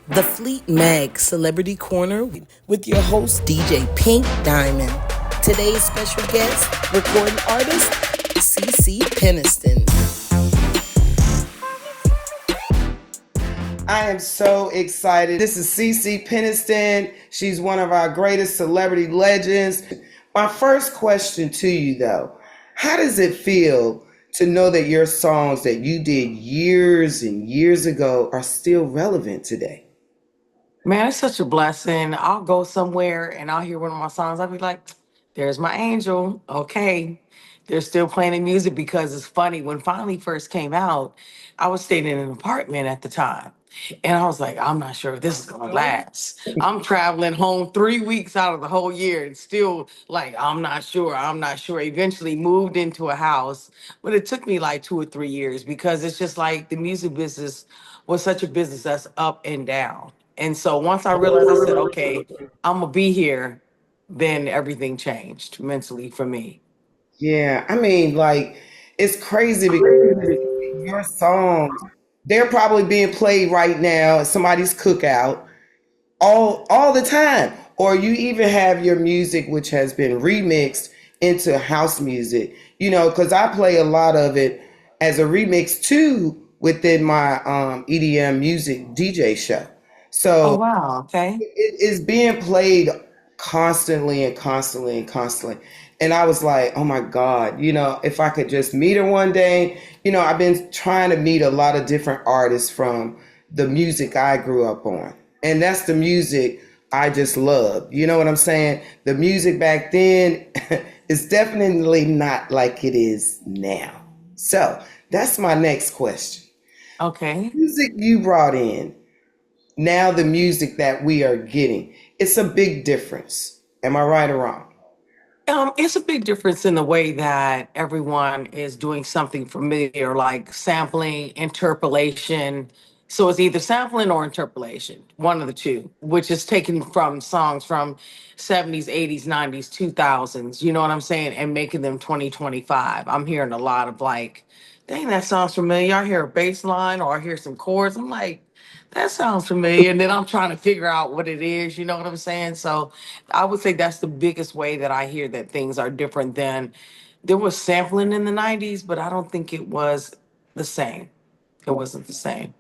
The Fleet Mag Celebrity Corner with your host, DJ PynkDyamond. Today's special guest, recording artist, CeCe Peniston. I am so excited. This is CeCe Peniston. She's one of our greatest celebrity legends. My first question to you, though, how does it feel to know that your songs that you did years and years ago are still relevant today? Man, it's such a blessing. I'll go somewhere and I'll hear one of my songs. I'll be like, there's my angel. Okay. They're still playing the music because it's funny. When finally first came out, I was staying in an apartment at the time. And I was like, I'm not sure if this is going to last. I'm traveling home 3 weeks out of the whole year and still like, I'm not sure. I'm not sure. Eventually moved into a house, but it took me like 2 or 3 years because it's just like the music business was such a business that's up and down. And so once I realized, I said, okay, I'm going to be here, then everything changed mentally for me. Yeah, I mean, like, it's crazy because your songs, they're probably being played right now at somebody's cookout all the time. Or you even have your music, which has been remixed into house music, because I play a lot of it as a remix too within my EDM music DJ show. Oh, So wow. Okay. it is being played constantly and constantly and constantly. And I was like, oh my God, if I could just meet her one day. I've been trying to meet a lot of different artists from the music I grew up on. And that's the music I just love. You know what I'm saying? The music back then is definitely not like it is now. So that's my next question. Okay. Music you brought in, now the music that we are getting, it's a big difference. Am I right or wrong? It's a big difference in the way that everyone is doing something familiar, like sampling, interpolation. So it's either sampling or interpolation, one of the two, which is taken from songs from 70s, 80s, 90s, 2000s, you know what I'm saying, and making them 2025. I'm hearing a lot of like, dang, that sounds familiar. I hear a bass line or I hear some chords. I'm like, that sounds familiar. And then I'm trying to figure out what it is, you know what I'm saying? So I would say that's the biggest way that I hear that things are different than there was sampling in the 90s, but I don't think it was the same. It wasn't the same.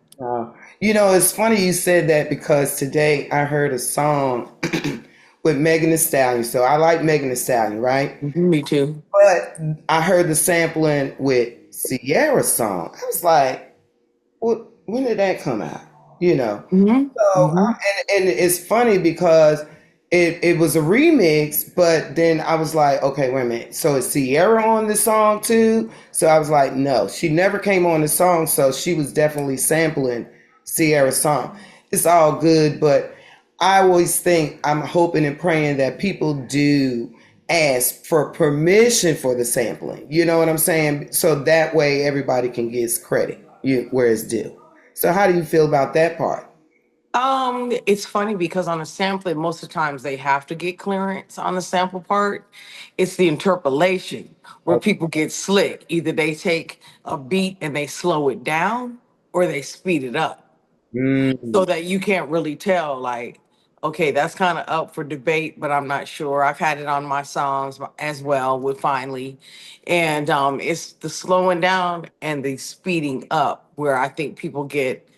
It's funny you said that because today I heard a song with Megan Thee Stallion. So I like Megan Thee Stallion, right? Me too. But I heard the sampling with Sierra's song. I was like, when did that come out? Hmm. So, Hmm. and it's funny because it was a remix, but then I was like, okay, wait a minute. So is Sierra on the song too? So I was like, no, she never came on the song. So she was definitely sampling Sierra's song. It's all good, but I always think I'm hoping and praying that people do ask for permission for the sampling. You know what I'm saying? So that way everybody can get credit where it's due. So how do you feel about that part? It's funny because on a sampling, most of the times they have to get clearance on the sample part. It's the interpolation where people get slick. Either they take a beat and they slow it down or they speed it up so Mm, that you can't really tell, like, okay, that's kind of up for debate, but I'm not sure. I've had it on my songs as well with Finally. And it's the slowing down and the speeding up where I think people get,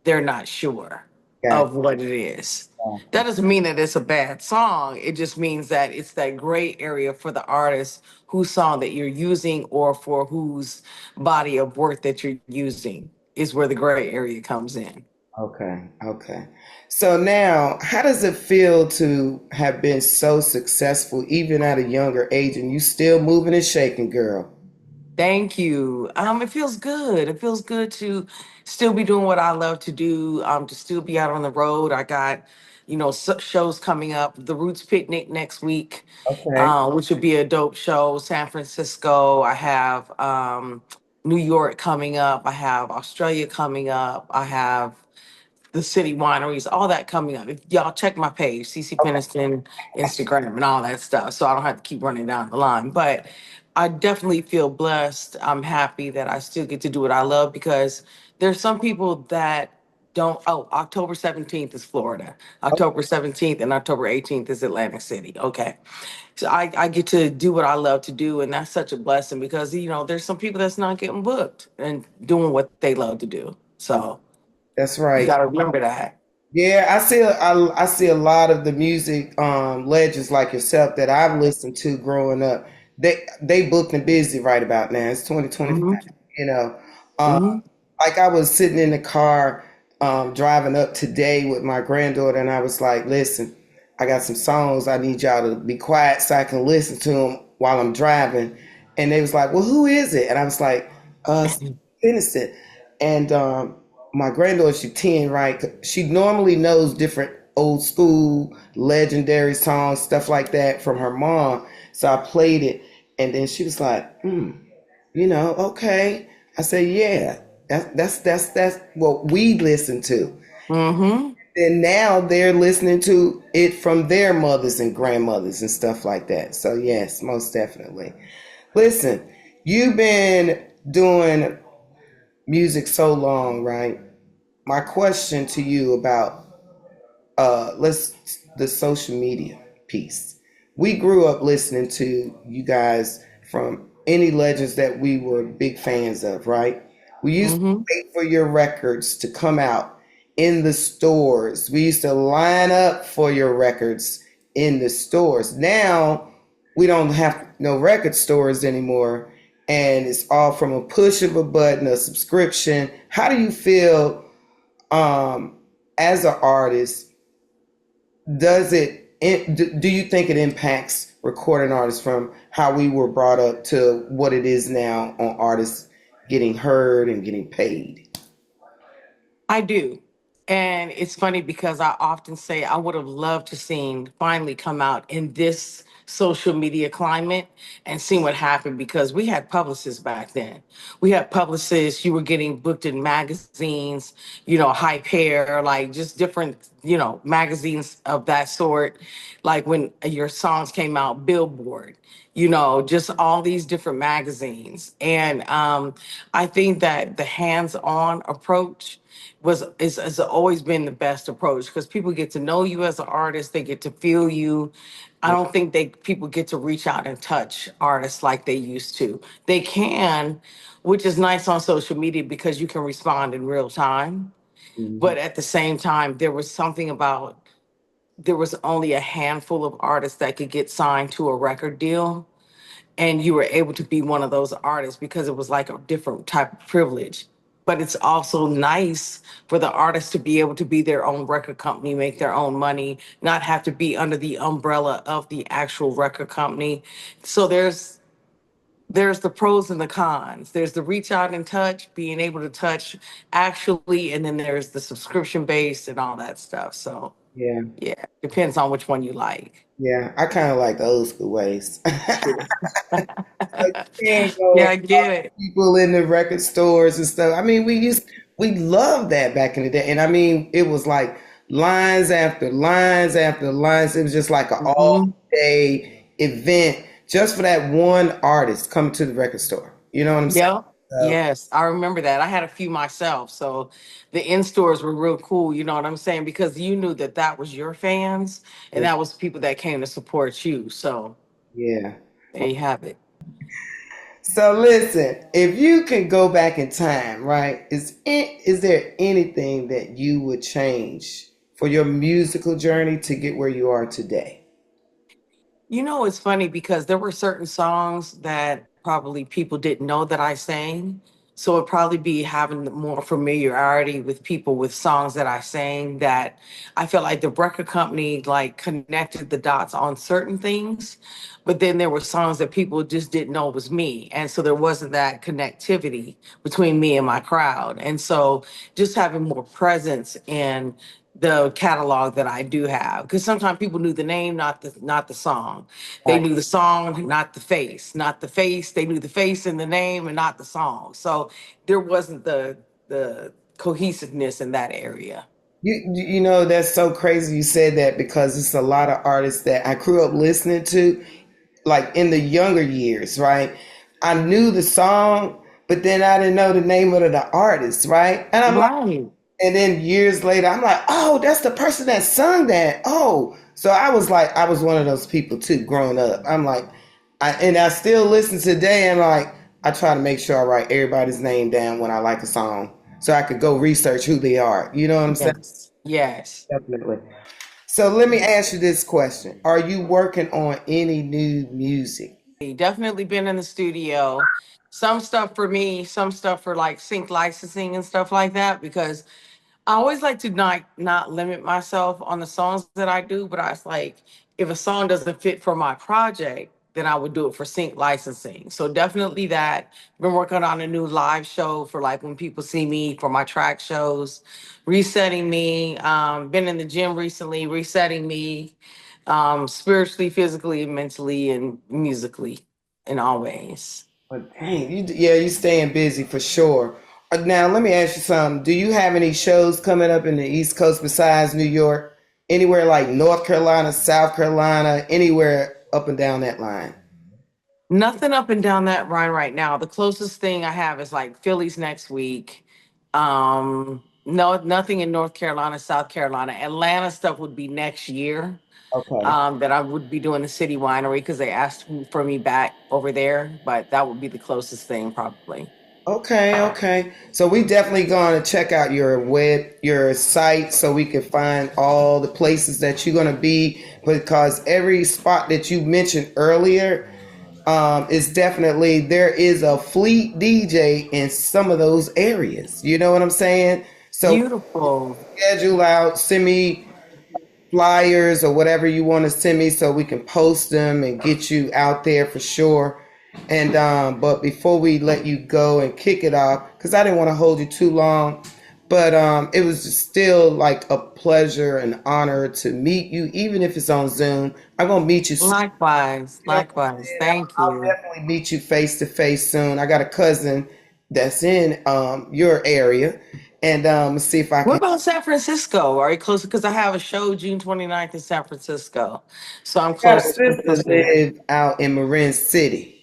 they're not sure got of what it is. you. That doesn't mean that it's a bad song. It just means that it's that gray area for the artist whose song that you're using or for whose body of work that you're using is where the gray area comes in. Okay, okay. So now, how does it feel to have been so successful even at a younger age and you still moving and shaking, girl? Thank you. It feels good. It feels good to still be doing what I love to do. To still be out on the road. I got, shows coming up. The Roots Picnic next week, Okay. which would be a dope show. San Francisco. I have New York coming up. I have Australia coming up. I have the city wineries, all that coming up. If y'all check my page, CeCe Peniston, Instagram, and all that stuff, so I don't have to keep running down the line. But I definitely feel blessed. I'm happy that I still get to do what I love because there's some people that don't. Oh, October 17th is Florida. October 17th and October 18th is Atlantic City. Okay. So I get to do what I love to do, and that's such a blessing because there's some people that's not getting booked and doing what they love to do. So That's you right. got to remember that. Yeah, I see a lot of the music legends like yourself that I've listened to growing up. They booked and busy right about now. It's 2025, Hmm. you know. Uh, Hmm. like I was sitting in the car driving up today with my granddaughter, and I was like, "Listen, I got some songs. I need y'all to be quiet so I can listen to them while I'm driving." And they was like, "Well, who is it?" And I was like, CeCe Peniston. And my granddaughter, she's 10, right? She normally knows different old school, legendary songs, stuff like that from her mom. So I played it, and then she was like, okay. I said, yeah, that's what we listen to. Hmm. And now they're listening to it from their mothers and grandmothers and stuff like that. So yes, most definitely. Listen, you've been doing music so long, right? My question to you about let's the social media piece. We grew up listening to you guys from any legends that we were big fans of, right? We used to Hmm. wait for your records to come out in the stores. We used to line up for your records in the stores. Now we don't have no record stores anymore, and it's all from a push of a button, a subscription. How do you feel um, as an artist? Do you think it impacts recording artists from how we were brought up to what it is now on artists getting heard and getting paid? I do. And it's funny because I often say I would have loved to seen finally come out in this social media climate and seen what happened because we had publicists back then. We had publicists, you were getting booked in magazines, Hype Hair, like just different, magazines of that sort. Like when your songs came out, Billboard, just all these different magazines. And I think that the hands-on approach has always been the best approach because people get to know you as an artist, they get to feel you. I don't think people get to reach out and touch artists like they used to. They can, which is nice on social media because you can respond in real time. Mhm. But at the same time, there was only a handful of artists that could get signed to a record deal, and you were able to be one of those artists because it was like a different type of privilege. But it's also nice for the artist to be able to be their own record company, make their own money, not have to be under the umbrella of the actual record company. So there's the pros and the cons. There's the reach out and touch, being able to touch actually, and then there's the subscription based and all that stuff. So Yeah, yeah, depends on which one you like. yeah. I kind of like the old school ways. Sure. You can't go Yeah, and I talk get to it. people in the record stores and stuff. I mean, we loved that back in the day, and I mean, it was like lines after lines after lines. It was just like an all Mhm. day event just for that one artist coming to the record store. You know what I'm saying? Yeah. So, Yes, I remember that. I had a few myself. So the in stores were real cool. You know what I'm saying? Because you knew that that was your fans and that was people that came to support you. So yeah. there you have it. So listen, if you can go back in time, right? Is there anything that you would change for your musical journey to get where you are today? It's funny because there were certain songs that probably people didn't know that I sang. So it'd probably be having more familiarity with people with songs that I sang that I felt like the record company like connected the dots on certain things. But then there were songs that people just didn't know was me. And so there wasn't that connectivity between me and my crowd. And so just having more presence in the catalog that I do have. Because sometimes people knew the name, not the song. They Right. knew the song, not the face. Not the face. They knew the face and the name and not the song. So there wasn't the cohesiveness in that area. You know that's so crazy you said that because it's a lot of artists that I grew up listening to, like in the younger years, right? I knew the song, but then I didn't know the name of the artist, right? And I'm like, Right. And then years later, I'm like, oh, that's the person that sung that. Oh, so I was like, I was one of those people too, growing up. I'm like, and I still listen today, and like, I try to make sure I write everybody's name down when I like a song, so I could go research who they are. You know what I'm saying? Yes. Yes. Definitely. So let me ask you this question: are you working on any new music? Definitely been in the studio. Some stuff for me, some stuff for like sync licensing and stuff like that, because I always like to not limit myself on the songs that I do, but I was like, if a song doesn't fit for my project, then I would do it for sync licensing. So definitely that. Been working on a new live show for like when people see me for my track shows, resetting me. Been in the gym recently, resetting me, spiritually, physically, mentally, and musically, in all ways. But dang, yeah, you staying busy for sure. Now, let me ask you something. Do you have any shows coming up in the East Coast besides New York? Anywhere like North Carolina, South Carolina, anywhere up and down that line? Nothing up and down that line right now. The closest thing I have is like Philly's next week. No, nothing in North Carolina, South Carolina. Atlanta stuff would be next year. Okay. That I would be doing the city winery because they asked for me back over there, but that would be the closest thing probably. Okay, okay. So we definitely going to check out your site, so we can find all the places that you're going to be, because every spot that you mentioned earlier, is definitely, there is a fleet DJ in some of those areas. You know what I'm saying? So Beautiful. schedule out, send me flyers or whatever you want to send me so we can post them and get you out there for sure. And but before we let you go and kick it off, because I didn't want to hold you too long, but it was just still like a pleasure and honor to meet you, even if it's on Zoom. I'm gonna meet you soon. Likewise. You know what Likewise. I'm saying? Thank I'll you. definitely meet you face to face soon. I got a cousin that's in your area, and see if I What can. about San Francisco? Are you close? Because I have a show June 29th in San Francisco. So I'm I got a close to the sister city. live out in Marin City.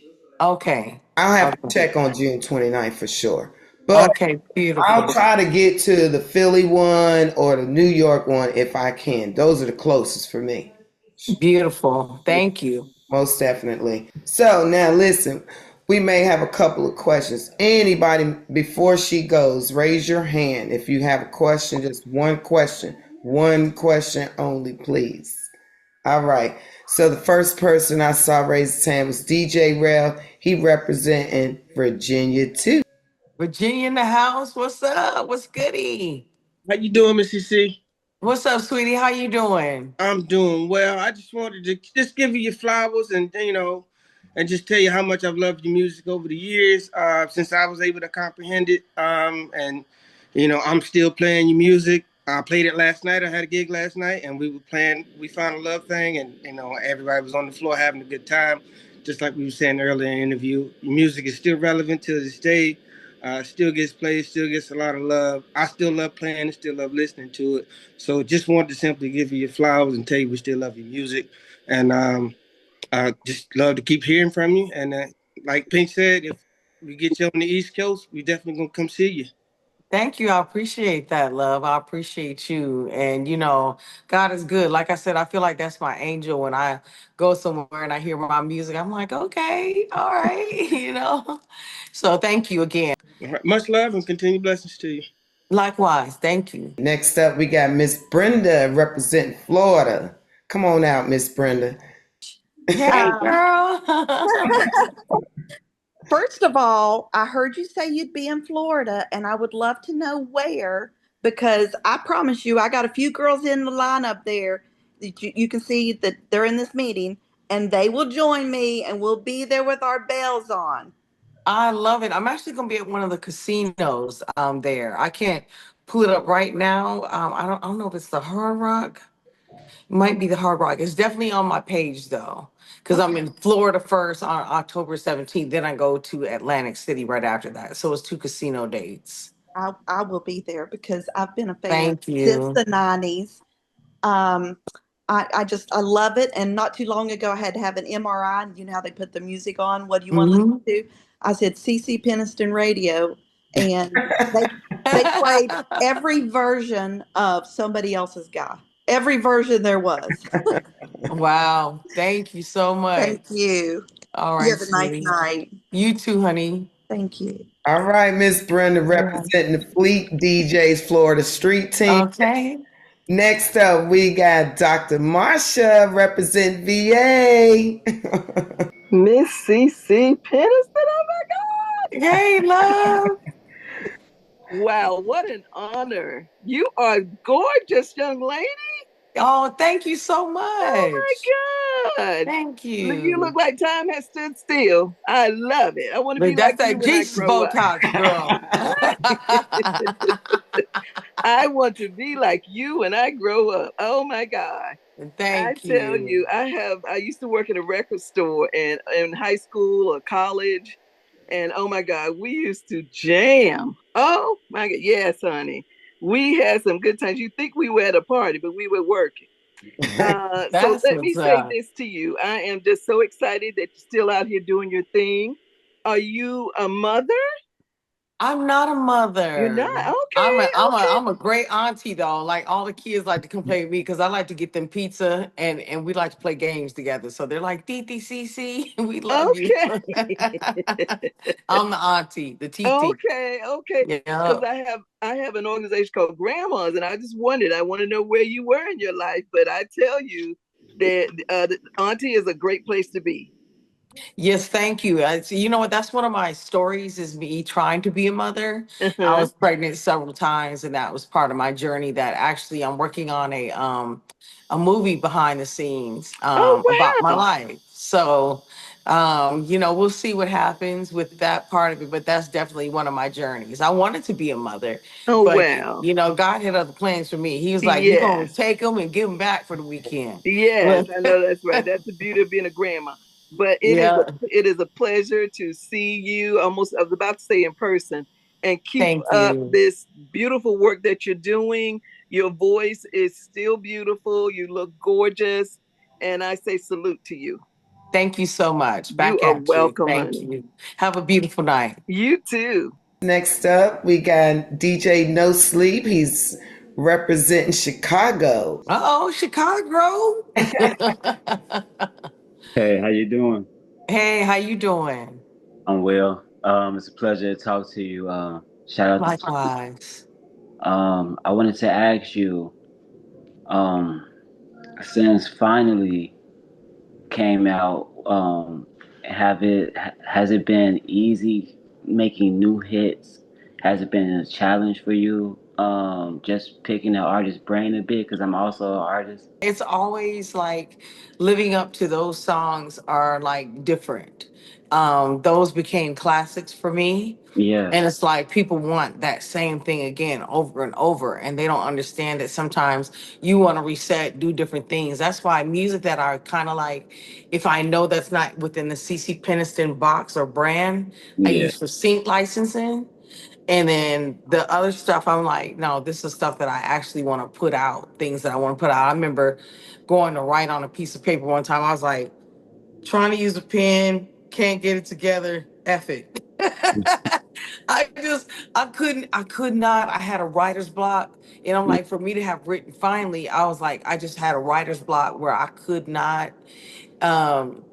Okay. I'll have to Okay. check on June 29th for sure. But Okay. I'll Beautiful. try to get to the Philly one or the New York one if I can. Those are the closest for me. Beautiful. Thank you. Most definitely. So now listen, we may have a couple of questions. Anybody, before she goes, raise your hand if you have a question, just one question. One question only, please. All right. So the first person I saw raise his hand was DJ Rel. He representing Virginia too. Virginia in the house. What's up? What's goody? How you doing, Missy C? What's up, sweetie? How you doing? I'm doing well. I just wanted to just give you your flowers and and just tell you how much I've loved your music over the years, since I was able to comprehend it. And I'm still playing your music. I played it last night. I had a gig last night, and we were playing We Found a Love Thing, and everybody was on the floor having a good time. Just like we were saying earlier in the interview, your music is still relevant to this day. Still gets played, still gets a lot of love. I still love playing and still love listening to it. So just wanted to simply give you your flowers and tell you we still love your music. And I just love to keep hearing from you. And like Pink said, if we get you on the East Coast, we definitely going to come see you. Thank you. I appreciate that, love. I appreciate you. And, God is good. Like I said, I feel like that's my angel when I go somewhere and I hear my music. I'm like, okay, all right, So thank you again. All right. Much love and continue blessings to you. Likewise. Thank you. Next up, we got Miss Brenda representing Florida. Come on out, Miss Brenda. Hey, Um, girl. First of all, I heard you say you'd be in Florida, and I would love to know where, because I promise you, I got a few girls in the lineup there that you can see that they're in this meeting, and they will join me, and we'll be there with our bells on. I love it. I'm actually going to be at one of the casinos there. I can't pull it up right now. I don't know if it's the Hard Rock. Might be the Hard Rock. It's definitely on my page though, because I'm Okay, in Florida first on October 17th. Then I go to Atlantic City right after that. So it's two casino dates. I will be there because I've been a fan Thank since you. the '90s. Um, I love it. And not too long ago, I had to have an MRI. And you know how they put the music on. What do you want to listen Hmm. to? I said CeCe Peniston Radio. and they played every version of somebody else's guy. Every version there was. Wow. Thank you so much. Thank you. All You right, have a nice sweetie. night. You too, honey. Thank you. All right, Miss Brenda representing the Fleet DJs Florida Street Team. Okay. Next up, we got Dr. Marsha represent VA. Miss CeCe Peniston. Oh my God. Hey, love. Wow, what an honor. You are gorgeous, young lady. Oh, thank you so Oh much. my God. Thank You look you. like time has stood still. I love it. I want to be But like that's you that when I Jesus grow up. Botox, girl. I want to be like you when I grow up. Oh my God. I Thank tell you. you, I used to work at a record store and in high school or college. And oh my God, we used to jam. Oh my God. Yes, honey. We had some good times. You think we were at a party, but we were working. So That's let me what's say up. this to you. I am just so excited that you're still out here doing your thing. Are you a mother? I'm not a You're mother. not? Okay, okay. I'm a great auntie though. Like all the kids like to come play with me because I like to get them pizza and we like to play games together. So they're like Titi CC, we love you. Okay. I'm the auntie, the TT. Okay, okay. Yeah. Because I have an organization called Grandmas, and I just wondered. I want to know where you were in your life, but I tell you that the Auntie is a great place to be. Yes, thank you. So you know what? That's one of my stories is me trying to be a mother. I Uh-huh. was pregnant several times, and that was part of my journey. That actually, I'm working on a movie behind the scenes about Oh my wow! life. So, you know, we'll see what happens with that part of it. But that's definitely one of my journeys. I wanted to be a mother, Oh but wow! you know, God had other plans for me. He was like, "You're gonna Yes, take them and give them back for the weekend." yes. I know that's right. That's the beauty of being a grandma. But Yeah. it is a pleasure to see you. Almost I was about to say in person, and keep Thank up you. this beautiful work that you're doing. Your voice is still beautiful. You look gorgeous, and I say salute to you. Thank you so much. You Back are at you. welcome, Thank honey. you. Have a beautiful night. You too. Next up, we got DJ No Sleep. He's representing Chicago. Uh-oh, Chicago. Hey, how you doing? Hey, how you doing? I'm well. It's a pleasure to talk to you. Shout out to Likewise. I wanted to ask you, um, since finally came out, has it been easy making new hits? Has it been a challenge for you? Just picking the artist's brain a bit because I'm also an artist. It's always like living up to those songs are like different. Those became classics for me. Yeah, And it's like people want that same thing again over and over, and they don't understand that sometimes you want to reset, do different things. That's why music that I kind of like, if I know that's not within the CC Peniston box or brand, I yeah, use for sync licensing. And then the other stuff, I'm like, no, this is stuff that I actually want to put out, things that I want to put out. I remember going to write on a piece of paper one time. I was like, trying to use a pen, can't get it together. F it. I could not. I had a writer's block. And I'm like, for me to have written finally, I was like, I just had a writer's block where I could not um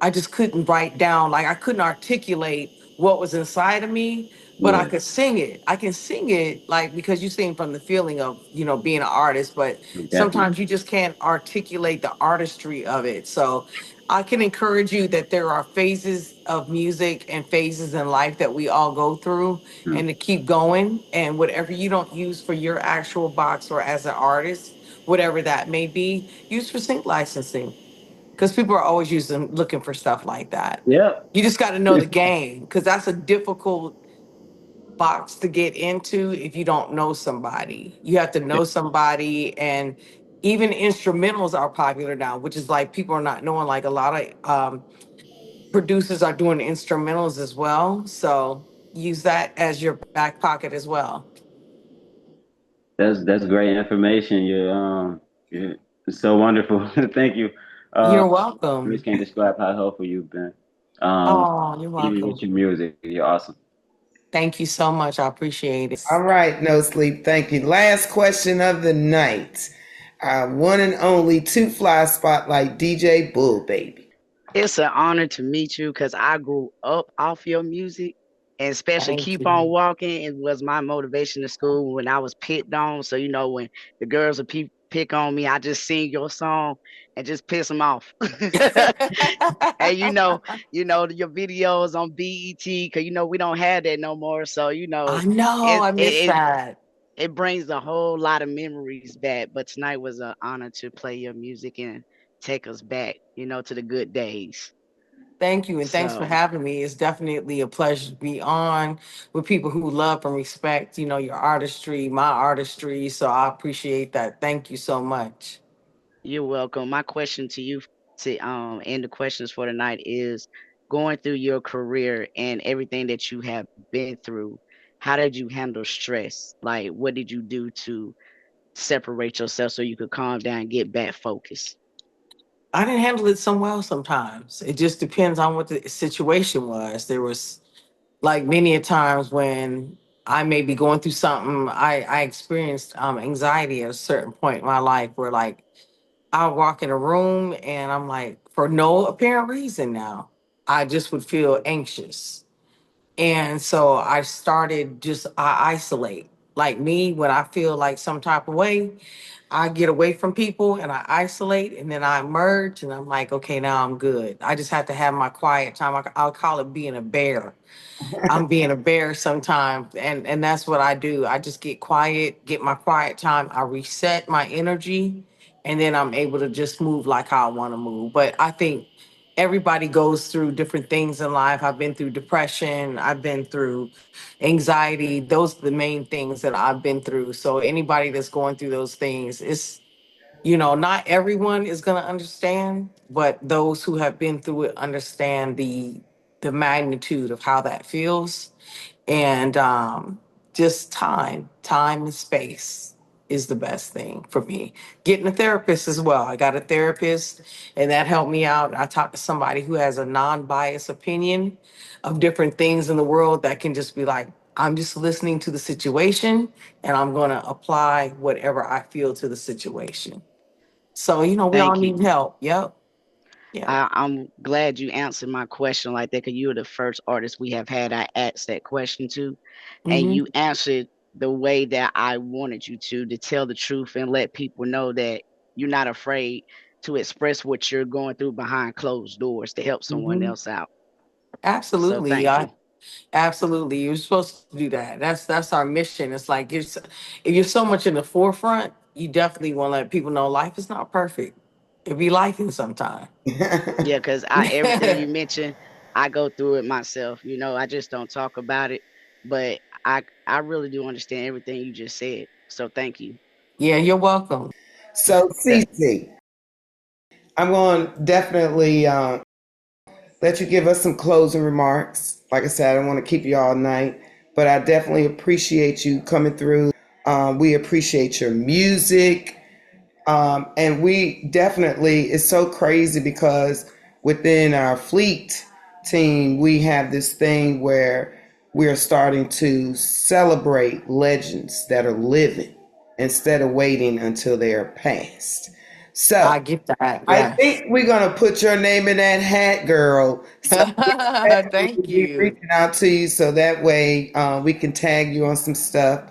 I just couldn't write down, like I couldn't articulate what was inside of me, but I yeah, could sing it. I can sing it like because you sing from the feeling of, you know, being an artist, but definitely. sometimes you just can't articulate the artistry of it. So I can encourage you that there are phases of music and phases in life that we all go through Mm. and to keep going. And whatever you don't use for your actual box or as an artist, whatever that may be, use for sync licensing because people are always looking for stuff like that. Yep. You just got to know the game because that's a difficult box to get into if you don't know somebody. You have to know somebody, and even instrumentals are popular now, which is like people are not knowing. Like a lot of producers are doing instrumentals as well, so use that as your back pocket as well. That's great information. You're so wonderful. Thank you. Uh, You're Words welcome. can't describe how helpful you've been. Um, Oh, you're even with welcome. your music, you're awesome. Thank you so much. I appreciate it. All right, no sleep. Thank you. Last question of the night. Our one and only two fly spotlight DJ Bull Baby. It's an honor to meet you because I grew up off your music, and especially Thank Keep On you. Walking. It was my motivation in school when I was picked on. So, when the girls would pick on me, I just sing your song and just piss them off. And your videos on BET, because we don't have that no more. So, I know. it I it miss it, that. it brings a whole lot of memories back. But tonight was an honor to play your music and take us back, to the good days. Thank you, and thanks for So having me. It's definitely a pleasure to be on with people who love and respect, your artistry, my artistry. So I appreciate that. Thank you so much. you're welcome. My question to you to end the questions for tonight is going through your career and everything that you have been through, how did you handle stress? Like what did you do to separate yourself so you could calm down and get back focused? I didn't handle it so well sometimes. It just depends on what the situation was. There was like many a times when I may be going through something. I experienced anxiety at a certain point in my life where like I walk in a room and I'm like, for no apparent reason now, I just would feel anxious. And so I started I isolate. Like me, when I feel like some type of way, I get away from people and I isolate and then I emerge and I'm like, okay, now I'm good. I just have to have my quiet time. I'll call it being a bear. I'm being a bear sometimes, and that's what I do. I just get quiet, get my quiet time. I reset my energy, and then I'm able to just move like how I want to move. But I think everybody goes through different things in life. I've been through depression. I've been through anxiety. Those are the main things that I've been through. So anybody that's going through those things, not everyone is going to understand, but those who have been through it understand the magnitude of how that feels. And just time and space is the best thing for me. Getting a therapist as well. I got a therapist, and that helped me out. I talked to somebody who has a non-biased opinion of different things in the world that can just be like, I'm just listening to the situation and I'm going to apply whatever I feel to the situation. So, we all Thank you. need help. Yep. Yep. I'm glad you answered my question like that because you were the first artist we have had I asked that question to, and Hmm. you answered the way that I wanted you to tell the truth and let people know that you're not afraid to express what you're going through behind closed doors to help someone Hmm. else out. So Absolutely. thank you. Absolutely. You're supposed to do that. That's our mission. It's like if you're so much in the forefront, you definitely want to let people know life is not perfect. It be life in sometime. Yeah, because everything you mentioned, I go through it myself. I just don't talk about it, but I really do understand everything you just said. So thank you. Yeah, you're welcome. So, That CeCe, I'm going to definitely let you give us some closing remarks. Like I said, I don't want to keep you all night, but I definitely appreciate you coming through. We appreciate your music. And we definitely, it's so crazy because within our fleet team, we have this thing where we're starting to celebrate legends that are living instead of waiting until they're past. So I get that. I Yes. think we're going to put your name in that hat, girl. So we definitely Thank will be you. reaching out to you so that way we can tag you on some stuff.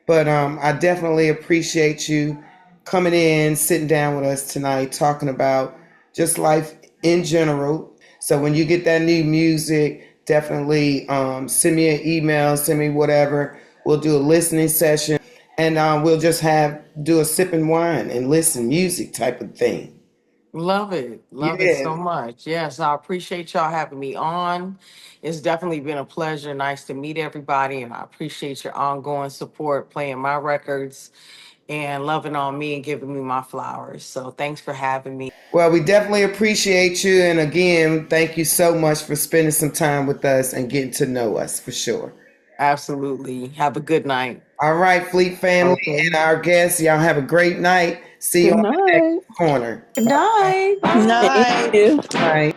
But I definitely appreciate you coming in, sitting down with us tonight, talking about just life in general. So when you get that new music, definitely send me an email, send me whatever. We'll do a listening session, and we'll just do a sip and wine and listen music type of thing. Love it. Love it Yeah. so much. Yes, I appreciate y'all having me on. It's definitely been a pleasure. Nice to meet everybody. And I appreciate your ongoing support, playing my records and loving on me and giving me my flowers. So thanks for having me. Well, we definitely appreciate you. And again, thank you so much for spending some time with us and getting to know us for sure. Absolutely. Have a good night. All right, Fleet family Okay. and our guests, y'all have a great night. See you Good on the next night. corner. Good night. Good Bye. Thank night. you. Bye.